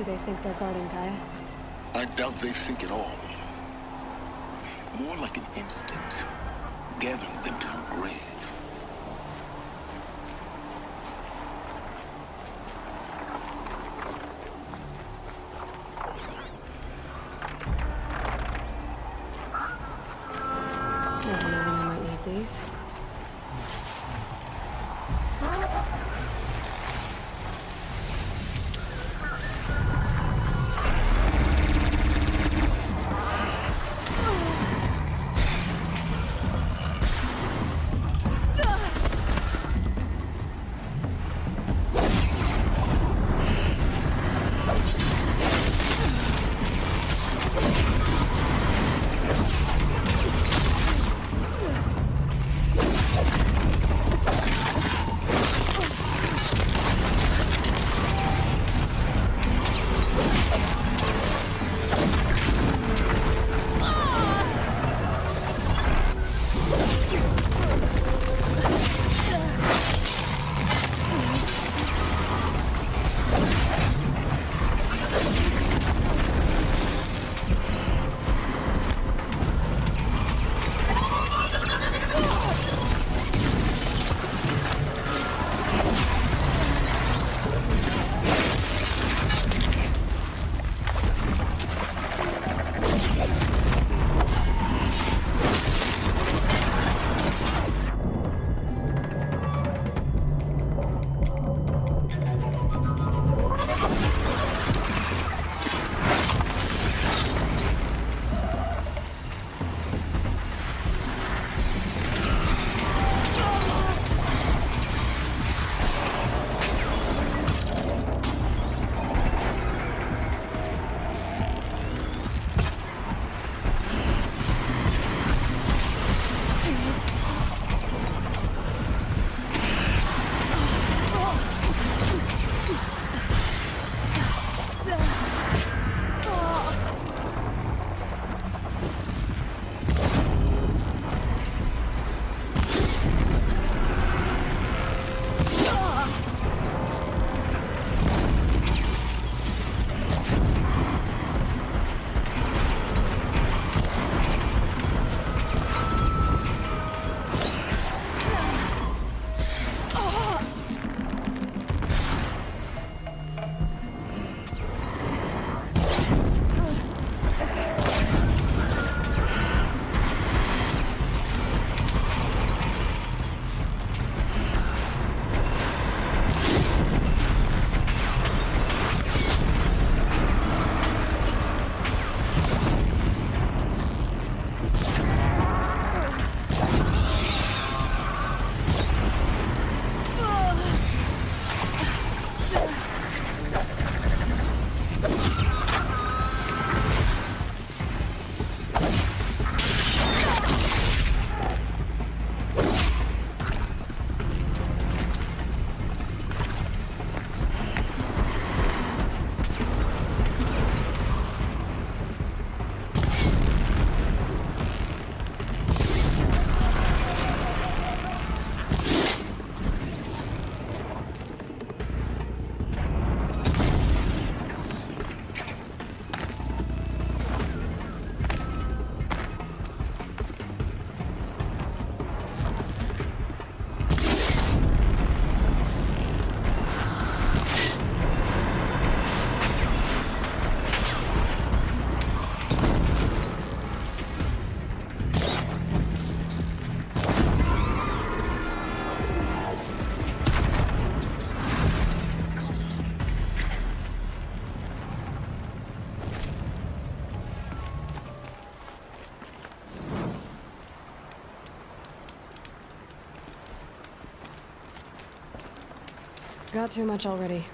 do they think they're guarding, Gaia? I doubt they think at all. More like an instinct, gathering them to her grave. Never know when I might need these. Got too much already.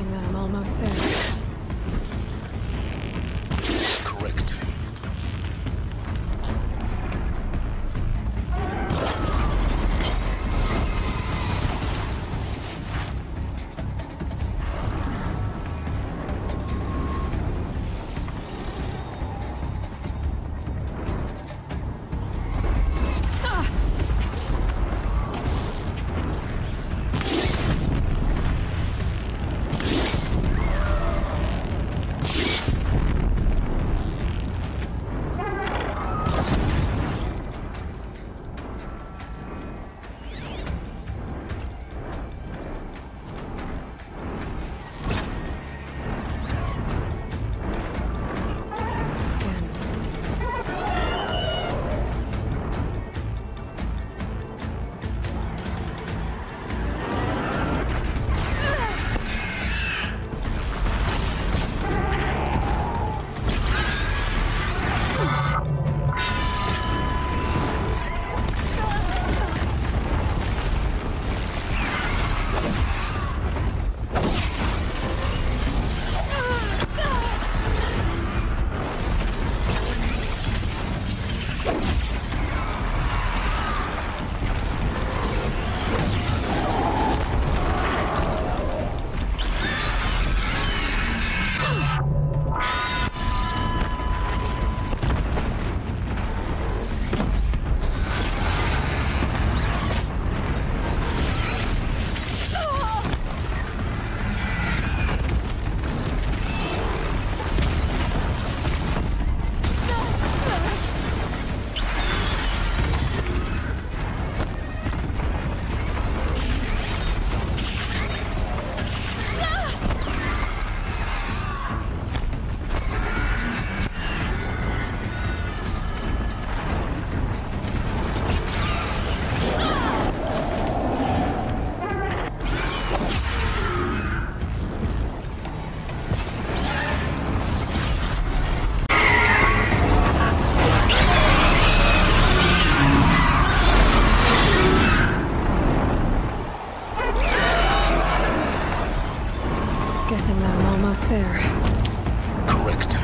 Guessing that I'm almost there. Correct. Guessing that I'm almost there. Correct.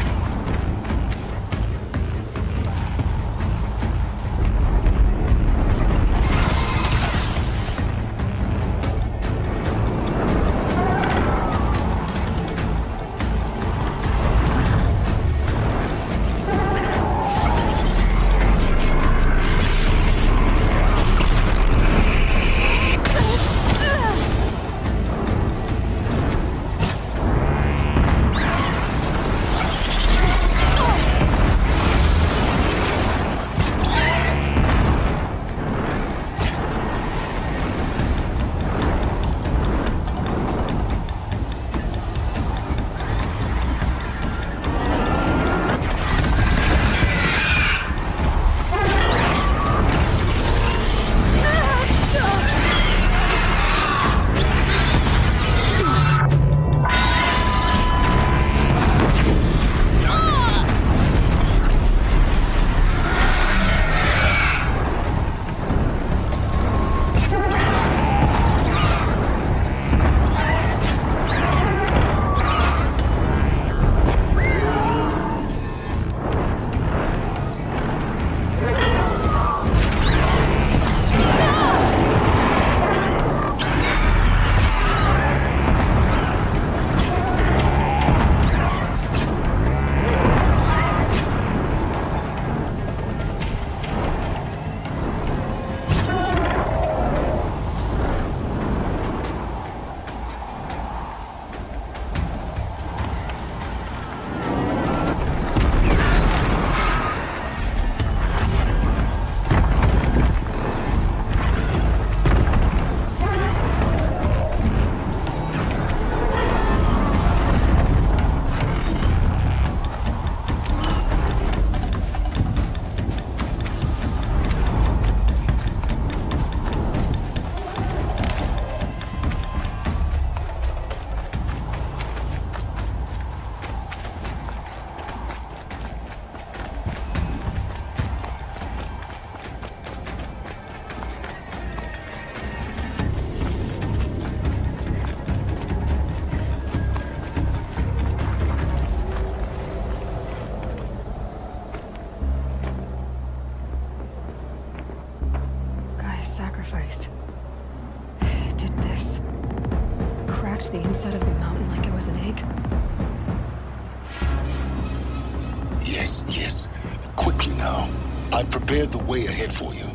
I've prepared the way ahead for you.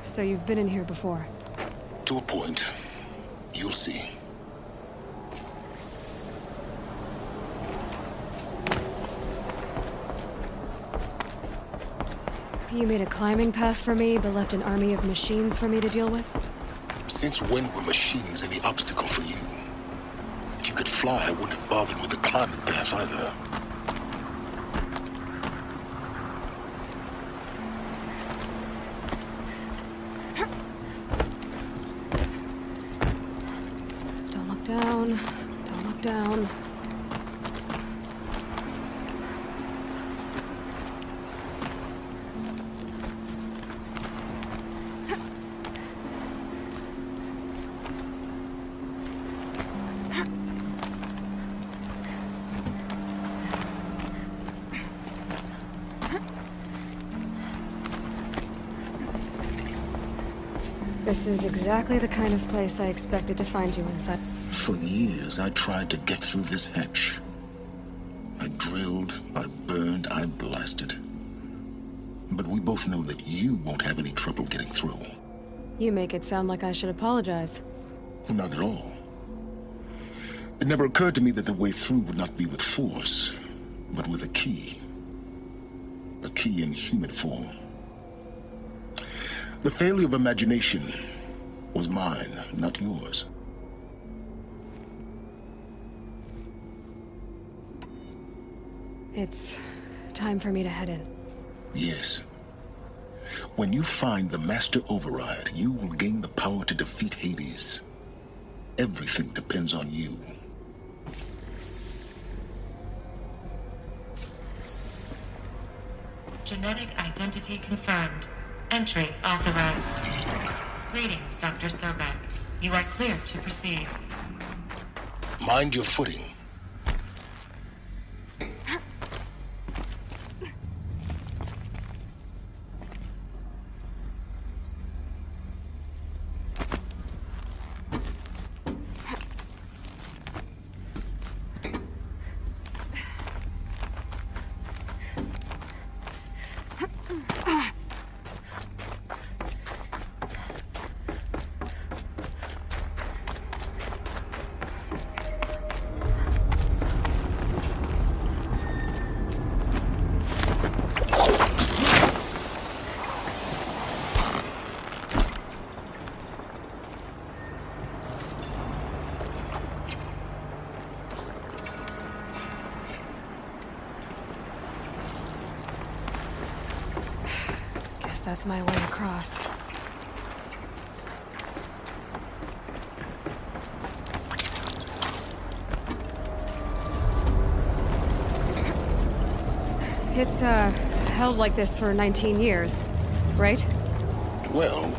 So you've been in here before? To a point. You'll see. You made a climbing path for me, but left an army of machines for me to deal with? Since when were machines any obstacle for you? If you could fly, I wouldn't have bothered with the climbing path either. Don't look down. Don't look down. This is exactly the kind of place I expected to find you inside. For years, I tried to get through this hatch. I drilled, I burned, I blasted. But we both know that you won't have any trouble getting through. You make it sound like I should apologize. Not at all. It never occurred to me that the way through would not be with force, but with a key. A key in human form. The failure of imagination was mine, not yours. It's time for me to head in. Yes. When you find the Master Override, you will gain the power to defeat Hades. Everything depends on you. Genetic identity confirmed. Entry authorized. Greetings, Dr. Sobek. You are clear to proceed. Mind your footing. That's my way across. It's, held like this for 19 years, right? Well...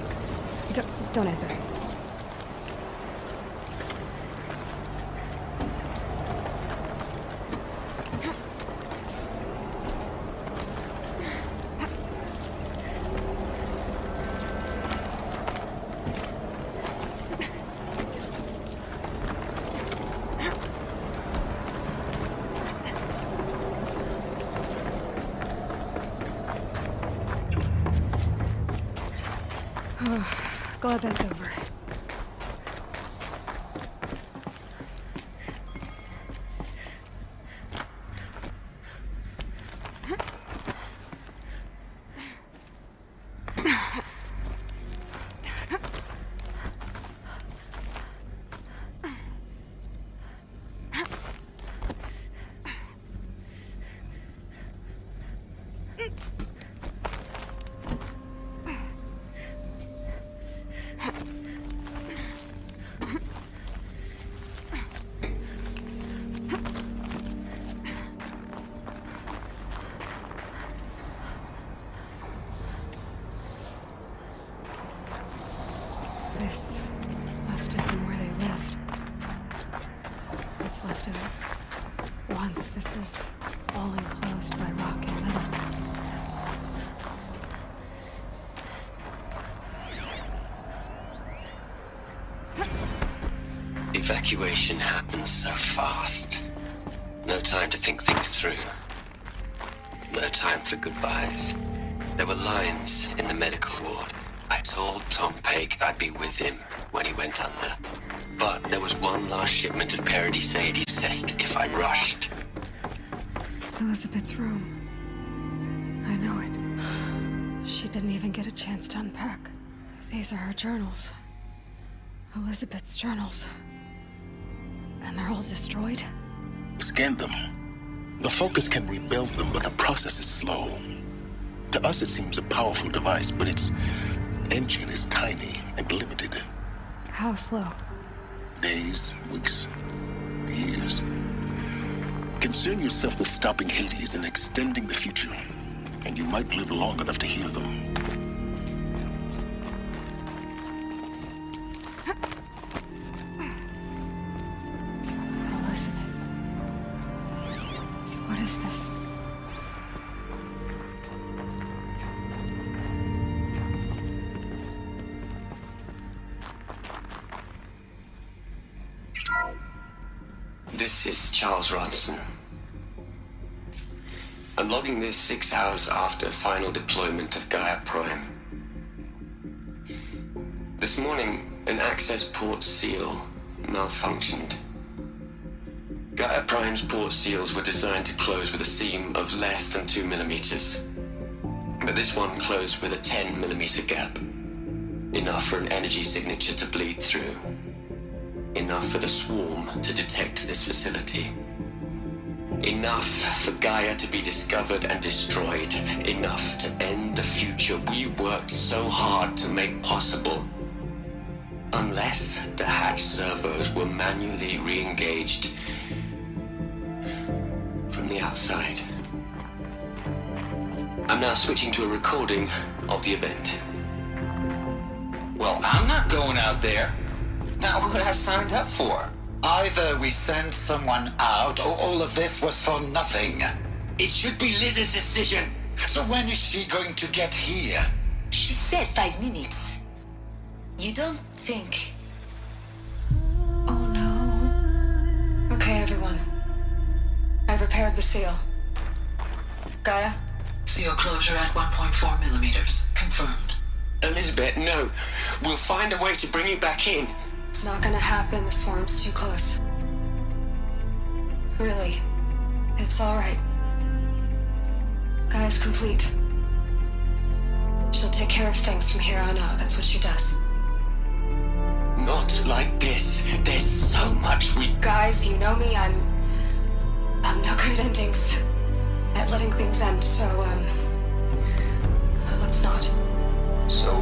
Don't answer. Glad that's over. This must have been where they lived. What's left of it. Once this was all enclosed by rock and metal. Evacuation happens so fast. No time to think things through. No time for goodbyes. There were lines in the medical ward. I told Tom Pake I'd be with him when he went under. But there was one last shipment of Paradis-Sadie if I rushed. Elizabeth's room. I know it. She didn't even get a chance to unpack. These are her journals. Elizabeth's journals. And they're all destroyed? Scan them. The Focus can rebuild them, but the process is slow. To us, it seems a powerful device, but its engine is tiny and limited. How slow? Days, weeks, years. Concern yourself with stopping Hades and extending the future, and you might live long enough to hear them. Elizabeth. What is this? This is Charles Ronson. I'm logging this 6 hours after final deployment of Gaia Prime. This morning, an access port seal malfunctioned. Gaia Prime's port seals were designed to close with a seam of less than 2 millimeters. But this one closed with a 10 millimeter gap. Enough for an energy signature to bleed through. Enough for the swarm to detect this facility. Enough for Gaia to be discovered and destroyed. Enough to end the future we worked so hard to make possible. Unless the hatch servos were manually re-engaged from the outside. I'm now switching to a recording of the event. Well, I'm not going out there. Not what I signed up for. Either we send someone out, or all of this was for nothing. It should be Liz's decision. So when is she going to get here? She said 5 minutes. You don't think... Oh no. Okay, everyone. I've repaired the seal. Gaia? Seal closure at 1.4 millimeters. Confirmed. Elizabeth, no. We'll find a way to bring you back in. It's not gonna happen. The swarm's too close. Really. It's alright. Gaia's complete. She'll take care of things from here on out. That's what she does. Not like this. There's so much we... Guys, you know me. I'm no good at endings. At letting things end, so, let's not. So...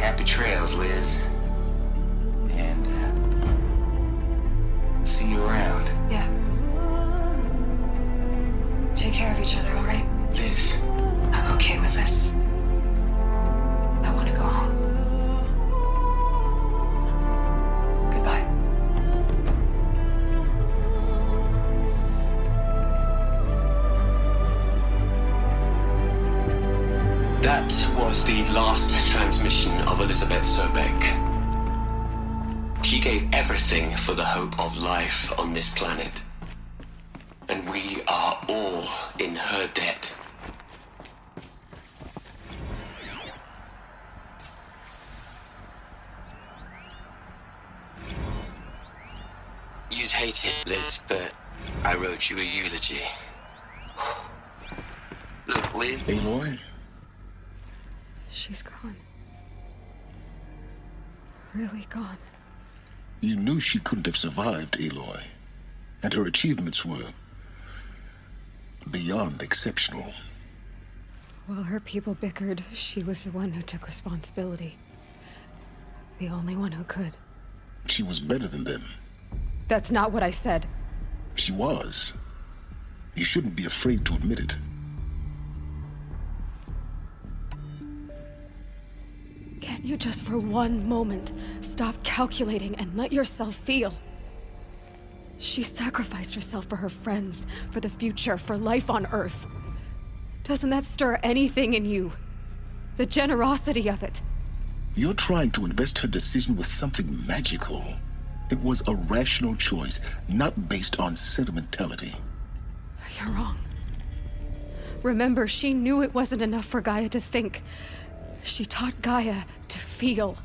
happy trails, Liz. And, see you around. Yeah. Take care of each other, alright? Liz. I'm okay with this. I want to go home. Goodbye. That was the last transmission of Elizabeth Sobek. She gave everything for the hope of life on this planet. And we are all in her debt. You'd hate it, Liz, but I wrote you a eulogy. Look, Liz... Aloy? She's gone. Really gone. You knew she couldn't have survived, Aloy. And her achievements were beyond exceptional. While her people bickered, she was the one who took responsibility. The only one who could. She was better than them. That's not what I said. She was. You shouldn't be afraid to admit it. Can't you just for one moment stop calculating and let yourself feel? She sacrificed herself for her friends, for the future, for life on Earth. Doesn't that stir anything in you? The generosity of it. You're trying to invest her decision with something magical. It was a rational choice, not based on sentimentality. You're wrong. Remember, she knew it wasn't enough for Gaia to think. She taught Gaia to feel.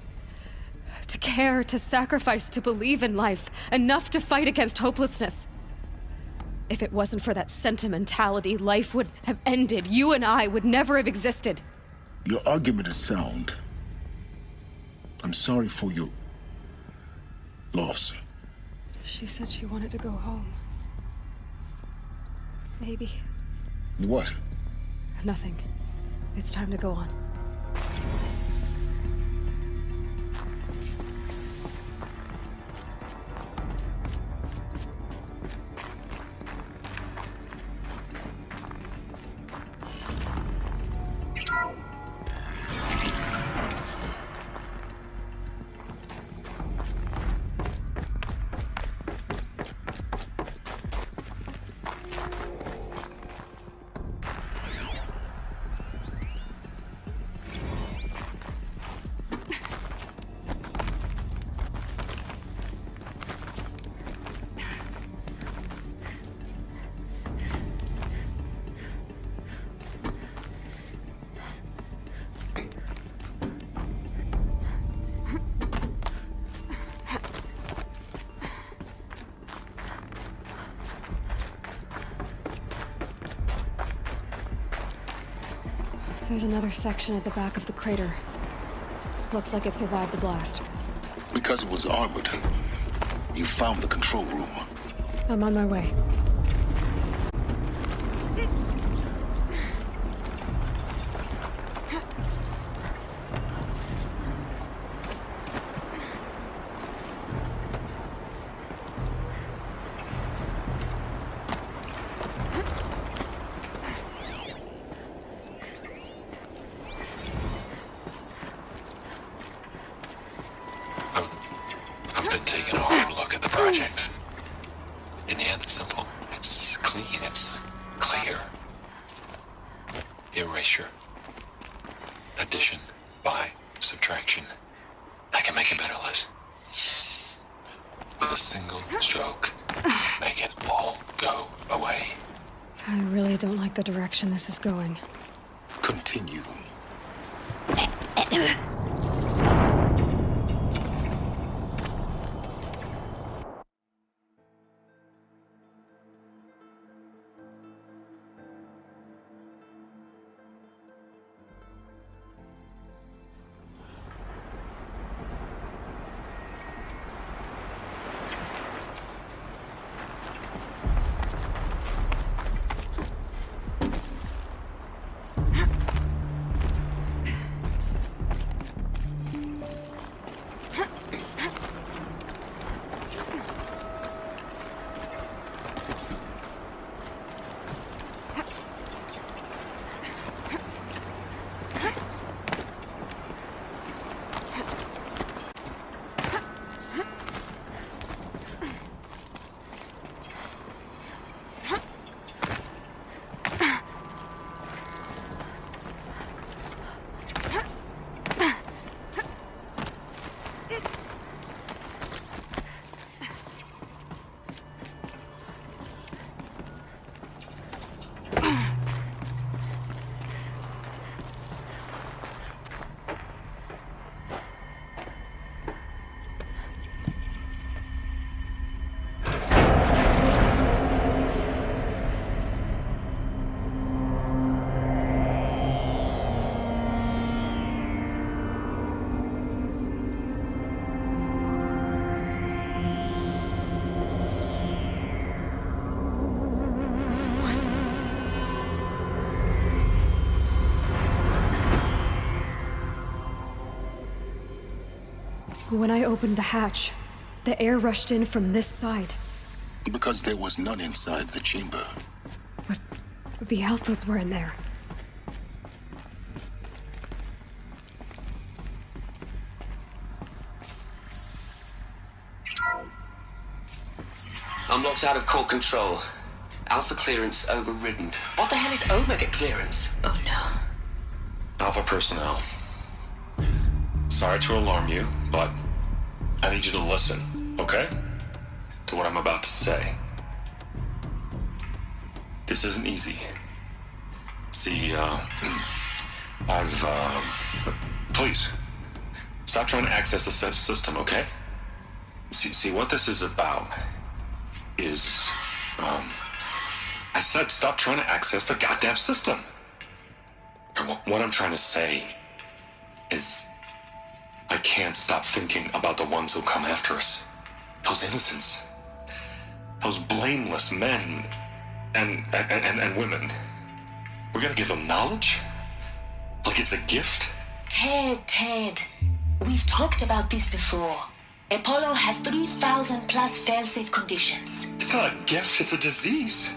To care, to sacrifice, to believe in life. Enough to fight against hopelessness. If it wasn't for that sentimentality, life would have ended. You and I would never have existed. Your argument is sound. I'm sorry for your loss. She said she wanted to go home. Maybe. What? Nothing. It's time to go on. There's another section at the back of the crater. Looks like it survived the blast. Because it was armored. You found the control room. I'm on my way. I've been taking a hard look at the project. In the end, it's simple. It's clean. It's clear. Erasure. Addition. By. Subtraction. I can make it better, Liz. With a single stroke, make it all go away. I really don't like the direction this is going. Continue. When I opened the hatch, the air rushed in from this side. Because there was none inside the chamber. But the alphas were in there. I'm locked out of core control. Alpha clearance overridden. What the hell is Omega clearance? Oh no. Alpha personnel. Sorry to alarm you, but I need you to listen, okay? To what I'm about to say. This isn't easy. See, please, stop trying to access the system, okay? See, what this is about is, I said stop trying to access the goddamn system. What I'm trying to say is, I can't stop thinking about the ones who come after us. Those innocents. Those blameless men and women. We're gonna give them knowledge? Like it's a gift? Ted. We've talked about this before. Apollo has 3,000 plus fail-safe conditions. It's not a gift, it's a disease.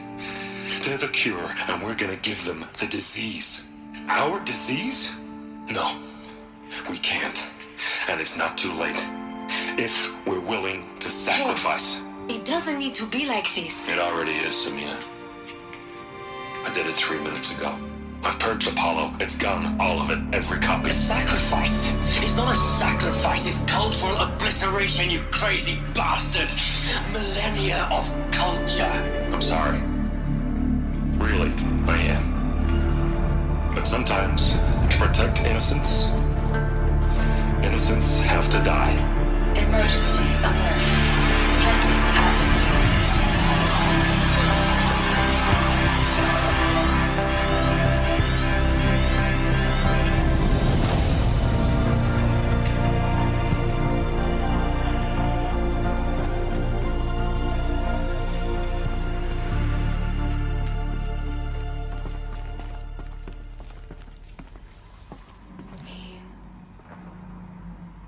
They're the cure, and we're gonna give them the disease. Our disease? No, we can't. And it's not too late. If we're willing to sacrifice. It doesn't need to be like this. It already is, Samina. I did it 3 minutes ago. I've purged Apollo. It's gone. All of it. Every copy. A sacrifice? It's not a sacrifice, it's cultural obliteration, you crazy bastard! Millennia of culture. I'm sorry. Really, I am. But sometimes, to protect innocence, innocents have to die. Emergency alert. Planting atmosphere.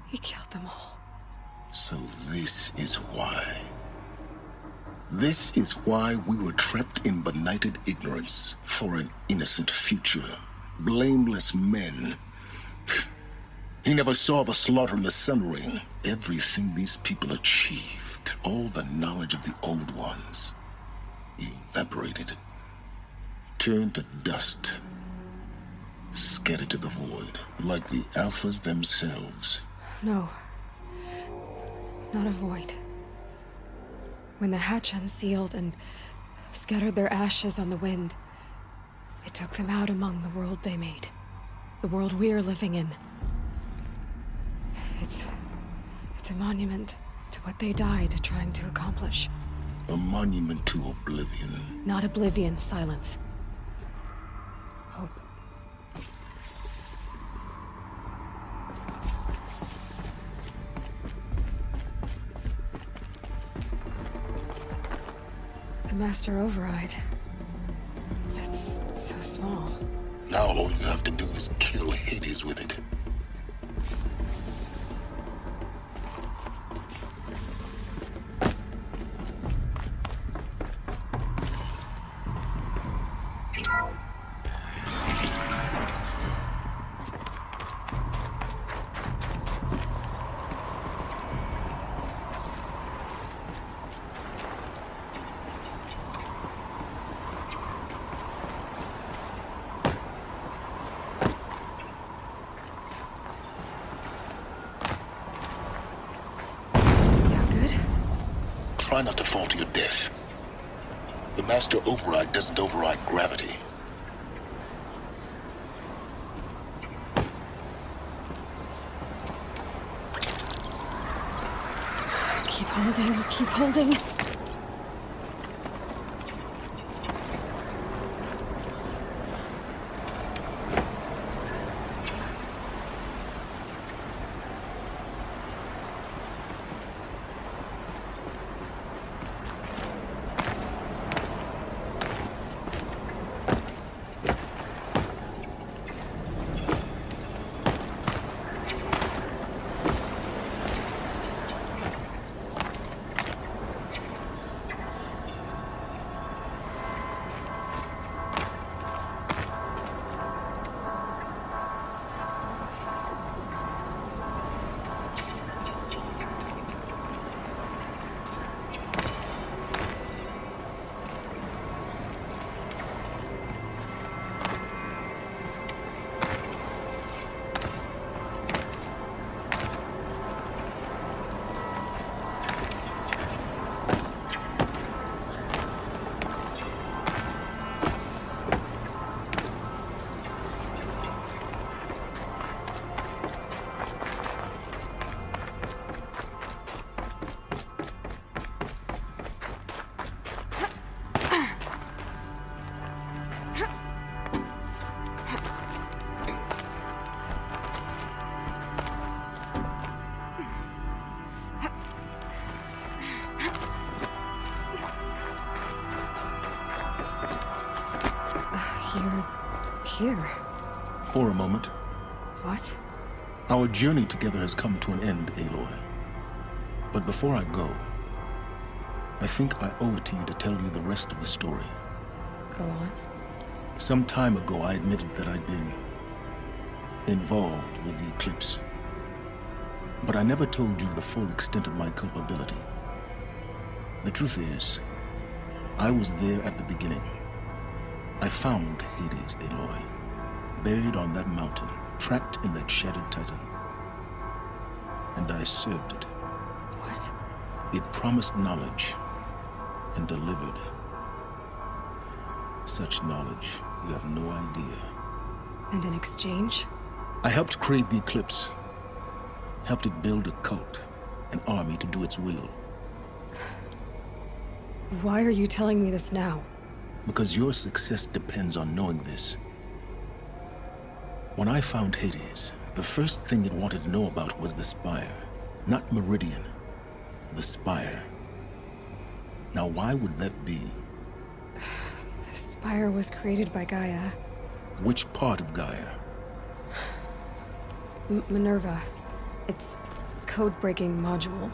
He killed them all. So this is why. This is why we were trapped in benighted ignorance for an innocent future. Blameless men. He never saw the slaughter in the Sun Ring. Everything these people achieved, all the knowledge of the old ones, evaporated, turned to dust, scattered to the void, like the Alphas themselves. No. Not a void. When the hatch unsealed and scattered their ashes on the wind, it took them out among the world they made. The world we're living in. It's a monument to what they died trying to accomplish. A monument to oblivion. Not oblivion, silence. Hope. The Master Override. That's so small. Now all you have to do is kill Hades with it. Try not to fall to your death. The Master Override doesn't override gravity. Keep holding, keep holding. You're here. For a moment. What? Our journey together has come to an end, Aloy. But before I go, I think I owe it to you to tell you the rest of the story. Go on. Some time ago, I admitted that I'd been involved with the eclipse. But I never told you the full extent of my culpability. The truth is, I was there at the beginning. I found Hades, Aloy, buried on that mountain, trapped in that shattered titan. And I served it. What? It promised knowledge and delivered. Such knowledge, you have no idea. And in exchange? I helped create the eclipse. Helped it build a cult, an army to do its will. Why are you telling me this now? Because your success depends on knowing this. When I found Hades, the first thing it wanted to know about was the Spire. Not Meridian. The Spire. Now, why would that be? The Spire was created by Gaia. Which part of Gaia? Minerva. Its code-breaking module.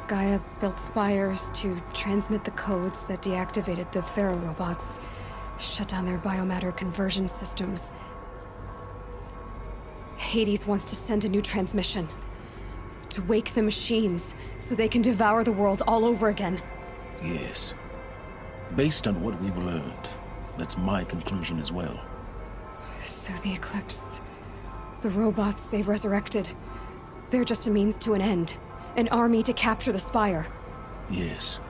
Gaia built spires to transmit the codes that deactivated the Pharaoh robots, shut down their biomatter conversion systems. Hades wants to send a new transmission. To wake the machines, so they can devour the world all over again. Yes. Based on what we've learned, that's my conclusion as well. So the Eclipse... the robots they've resurrected... they're just a means to an end. An army to capture the Spire. Yes.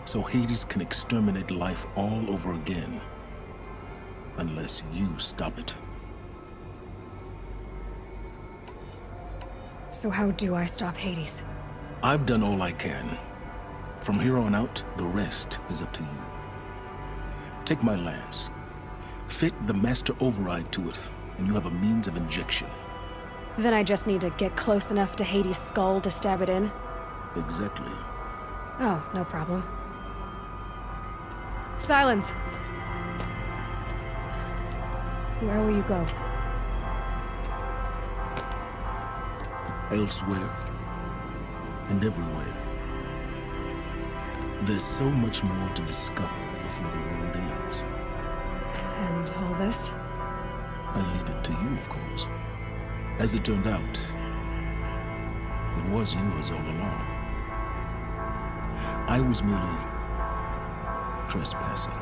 So Hades can exterminate life all over again. Unless you stop it. So how do I stop Hades? I've done all I can. From here on out, the rest is up to you. Take my lance. Fit the master override to it, and you have a means of injection. Then I just need to get close enough to Hades' skull to stab it in? Exactly. Oh, no problem. Silence! Where will you go? Elsewhere. And everywhere. There's so much more to discover before the world ends. And all this? I leave it to you, of course. As it turned out, it was yours all along. I was merely trespassing.